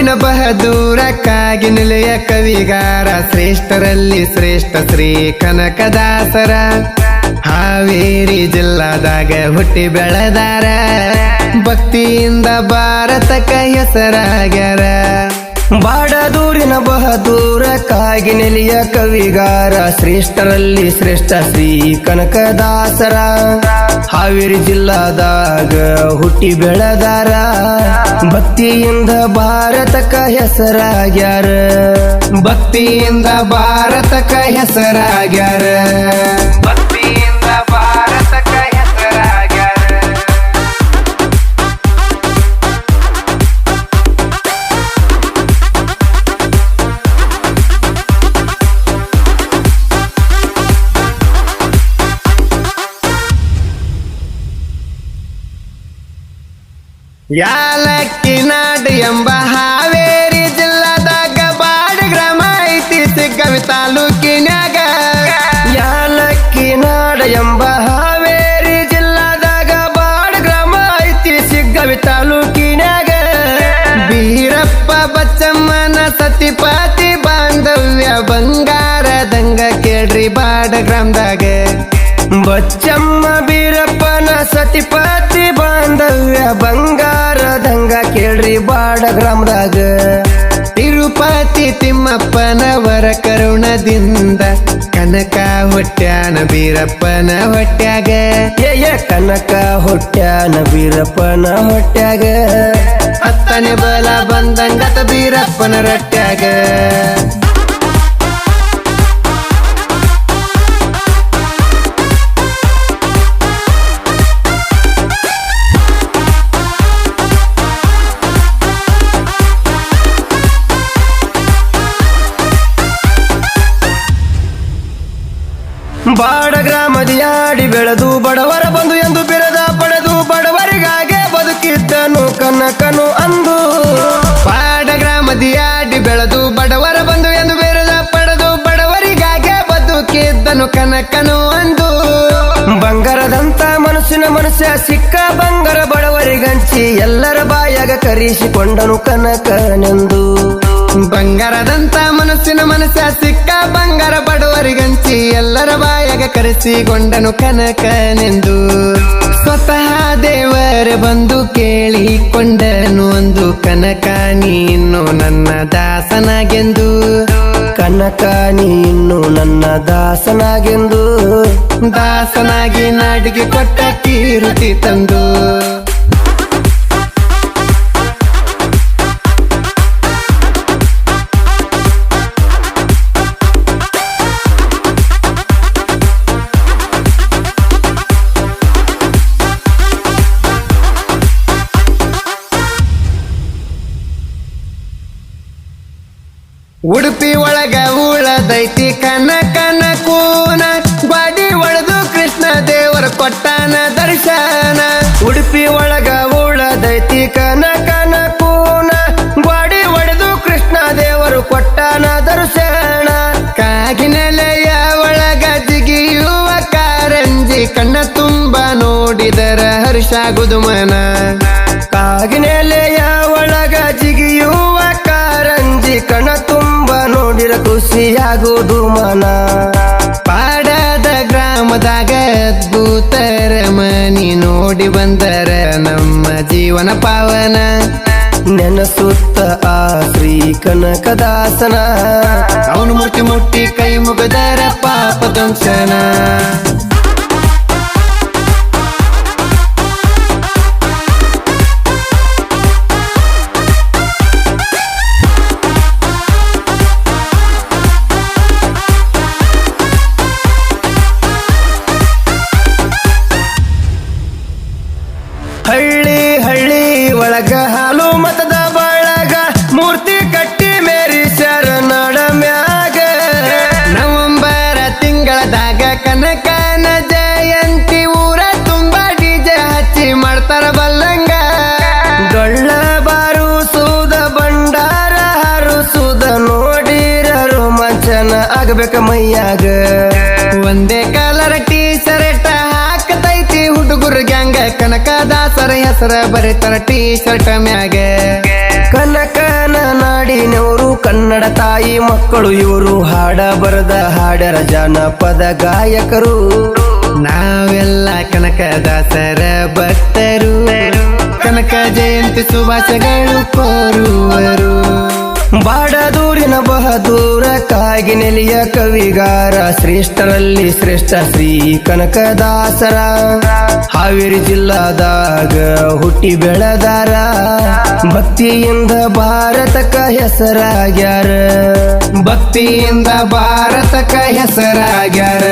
ದೂರಿನ ಬಹದೂರ ಕಾಗಿನೆಲೆಯ ಕವಿಗಾರ ಶ್ರೇಷ್ಠರಲ್ಲಿ ಶ್ರೇಷ್ಠ ಶ್ರೀ ಕನಕದಾಸರ ಹಾವೇರಿ ಜಿಲ್ಲಾದಾಗ ಹುಟ್ಟಿ ಬೆಳೆದಾರ ಭಕ್ತಿಯಿಂದ ಭಾರತಕ್ಕ ಹೆಸರಾಗ್ಯಾರ ಬಾಡದೂರಿನ ಬಹದೂರ ಕಾಗಿನೆಲೆಯ ಕವಿಗಾರ ಶ್ರೇಷ್ಠರಲ್ಲಿ ಶ್ರೇಷ್ಠ ಶ್ರೀ ಕನಕದಾಸರ ಹಾವೇರಿ ಜಿಲ್ಲಾದಾಗ ಹುಟ್ಟಿ ಬೆಳೆದಾರ ಭಕ್ತಿಯಿಂದ ಭಾರತಕ್ಕ ಹೆಸರಾಗ್ಯಾರ ಭಕ್ತಿಯಿಂದ ಭಾರತಕ್ಕ ಹೆಸರಾಗ್ಯಾರ ಭಕ್ತಿಯಿಂದ ಭಾರತಕ್ಕ ಹೆಸರಾಗ್ಯಾರ ಯಾಲಕ್ಕಿ ನಾಡು ಎಂಬ ಹಾವೇರಿ ಜಿಲ್ಲಾದಾಗ ಬಾಡ ಗ್ರಾಮ ಐತಿ ಸಿಗ್ಗಾವಿ ತಾಲೂಕಿನ್ಯಾಗ ಯಾಲಕ್ಕಿ ನಾಡ ಎಂಬ ಹಾವೇರಿ ಜಿಲ್ಲಾದಾಗ ಬಾಡ ಗ್ರಾಮ ಐತಿ ಸಿಗ್ಗಾವಿ ತಾಲೂಕಿನ್ಯಾಗ ಬೀರಪ್ಪ ಬಚ್ಚಮ್ಮನ ಸತಿಪತಿ ಬಾಂಧವ್ಯ ಬಂಗಾರದಂಗ ಕೇಳ್ರಿ ಬಾಡ ಗ್ರಾಮದಾಗ ಬಚ್ಚಮ್ಮ ಬೀರಪ್ಪನ ಸತಿಪತಿ ಬಾಂಧವ್ಯ ಬಂಗಾರದಂಗ ಕೇಳ್ರಿ ಬಾಡ ಗ್ರಾಮದಾಗ ತಿರುಪತಿ ತಿಮ್ಮಪ್ಪನವರ ಕರುಣದಿಂದ ಕನಕ ಹೊಟ್ಯಾನ ಬೀರಪ್ಪನ ಹೊಟ್ಯಾಗ ಕನಕ ಹೊಟ್ಯಾನ ಬೀರಪ್ಪನ ಹೊಟ್ಯಾಗ ಹತ್ತನೇ ಬಲ ಬಂದಂಗತ ಬೀರಪ್ಪನ ರಟ್ಯಾಗ ಬಾಡ ಗ್ರಾಮದಿಯಾಡಿ ಬೆಳೆದು ಬಡವರ ಬಂಧು ಎಂದು ಬಿರದ ಪಡೆದು ಬಡವರಿಗಾಗೆ ಬದುಕಿದ್ದನು ಕನಕನು ಅಂದು ಬಾಡ ಗ್ರಾಮದಿಯಾಡಿ ಬೆಳೆದು ಬಡವರ ಬಂಧು ಎಂದು ಬಿರದ ಪಡೆದು ಬಡವರಿಗಾಗೆ ಬದುಕಿದ್ದನು ಕನಕನು ಅಂದು ಬಂಗಾರದಂತ ಮನುಷ್ಯ ಸಿಕ್ಕ ಬಂಗಾರ ಬಡವರಿಗಂಚಿ ಎಲ್ಲರ ಬಾಯಾಗ ಕರೆಸಿಕೊಂಡನು ಕನಕನೆಂದು ಬಂಗಾರದಂತ ಮನಸ್ಸ ಸಿಕ್ಕ ಬಂಗಾರ ಬಡವರಿಗಂಚಿ ಎಲ್ಲರ ಬಾಯಾಗ ಕರೆಸಿಕೊಂಡನು ಕನಕನೆಂದು ಸ್ವತಃ ದೇವರ ಬಂದು ಕೇಳಿಕೊಂಡನು ಒಂದು ಕನಕ ನೀನು ನನ್ನ ದಾಸನಾಗೆಂದು ಕನಕ ನೀನು ನನ್ನ ದಾಸನಾಗೆಂದು ದಾಸನಾಗಿ ನಾಡಿಗೆ ಕೊಟ್ಟ ಕೀರುತಿ ತಂದು ಉಡುಪಿ ಒಳಗ ಉಳದೈತಿ ಕನಕನ ಕೂನ ಗ್ವಾಡಿ ಒಳದು ಕೃಷ್ಣ ದೇವರ ಕೊಟ್ಟಾನ ದರ್ಶನ ಉಡುಪಿ ಒಳಗ ಉಳದೈತಿ ಕನಕನ ಕೂನ ಗ್ವಾಡಿ ಒಡೆದು ಕೃಷ್ಣ ದೇವರು ಕೊಟ್ಟಾನ ದರ್ಶನ ಕಾಗಿನೆಲೆಯ ಒಳಗ ಜಿಗಿಯುವ ಕಾರಂಜಿ ಕಣ್ಣ ತುಂಬ ನೋಡಿದರ ಹರ್ಷಾಗುದು ಮನ ಕಾಗಿನೆಲೆಯ ಒಳಗ ಜಿಗಿಯುವ ಕಾರಂಜಿ ಕಣ ತುಂಬ ನೋಡಿರ ಖುಷಿಯಾಗುವುದು ಮನ ಪಾಡದ ಗ್ರಾಮದಾಗ ಅದ್ಭುತರ ಮನಿ ನೋಡಿ ಬಂದರ ನಮ್ಮ ಜೀವನ ಪಾವನ ನೆನಸುತ್ತ ಆ ಶ್ರೀ ಕನಕದಾಸನ ಅವನು ಮೂರ್ತಿ ಮುಟ್ಟಿ ಕೈ ಮುಗದರ ಪಾಪ ದಂಶನ ಹಳ್ಳಿ ಹಳ್ಳಿ ಒಳಗ ಹಾಲು ಮತದ ಬಳಗ ಮೂರ್ತಿ ಕಟ್ಟಿ ಮೇರಿ ಶರಣಡ ಮ್ಯಾಗ ನವಂಬರ ತಿಂಗಳದಾಗ ಕನಕನ ಜಯಂತಿ ಊರ ತುಂಬಾ ಡಿಜೆ ಹಚ್ಚಿ ಮಾಡ್ತಾರ ಬಲ್ಲಂಗ ಡೊಳ್ಳ ಬಾರುಸುದ ಬಂಡಾರ ಹಾರುಸುದ ನೋಡಿರ ರೋಮಾಂಚನ ಆಗಬೇಕ ಮೈಯಾಗ ಒಂದೇ ಕಲರ್ ಟೀ ಶರ್ಟ್ ಹಾಕತೈತಿ ಹುಡುಗರು ಗ್ಯಾಂಗ ಕನಕದಾಸರ ಹೆಸರ ಬರೀತಾರ ಟೀ ಶರ್ಟ್ ಮ್ಯಾಗ ಕನಕನ ನಾಡಿನವರು ಕನ್ನಡ ತಾಯಿ ಮಕ್ಕಳು ಇವರು ಹಾಡ ಬರದ ಹಾಡರ ಜಾನಪದ ಗಾಯಕರು ನಾವೆಲ್ಲ ಕನಕದಾಸರ ಭಕ್ತರು ಕನಕ ಜಯಂತಿ ಶುಭಾಶಯಗಳು ಕೋರುವರು ಬಾಡದೂರಿನ ಬಹದೂರ ಕಾಗಿ ನೆಲೆಯ ಕವಿಗಾರ ಶ್ರೇಷ್ಠರಲ್ಲಿ ಶ್ರೇಷ್ಠ ಶ್ರೀ ಕನಕದಾಸರ ಹಾವೇರಿ ಜಿಲ್ಲಾದಾಗ ಹುಟ್ಟಿ ಬೆಳೆದಾರ ಭಕ್ತಿಯಿಂದ ಭಾರತಕ್ಕ ಹೆಸರಾಗ್ಯಾರ ಭಕ್ತಿಯಿಂದ ಭಾರತಕ್ಕ ಹೆಸರಾಗ್ಯಾರ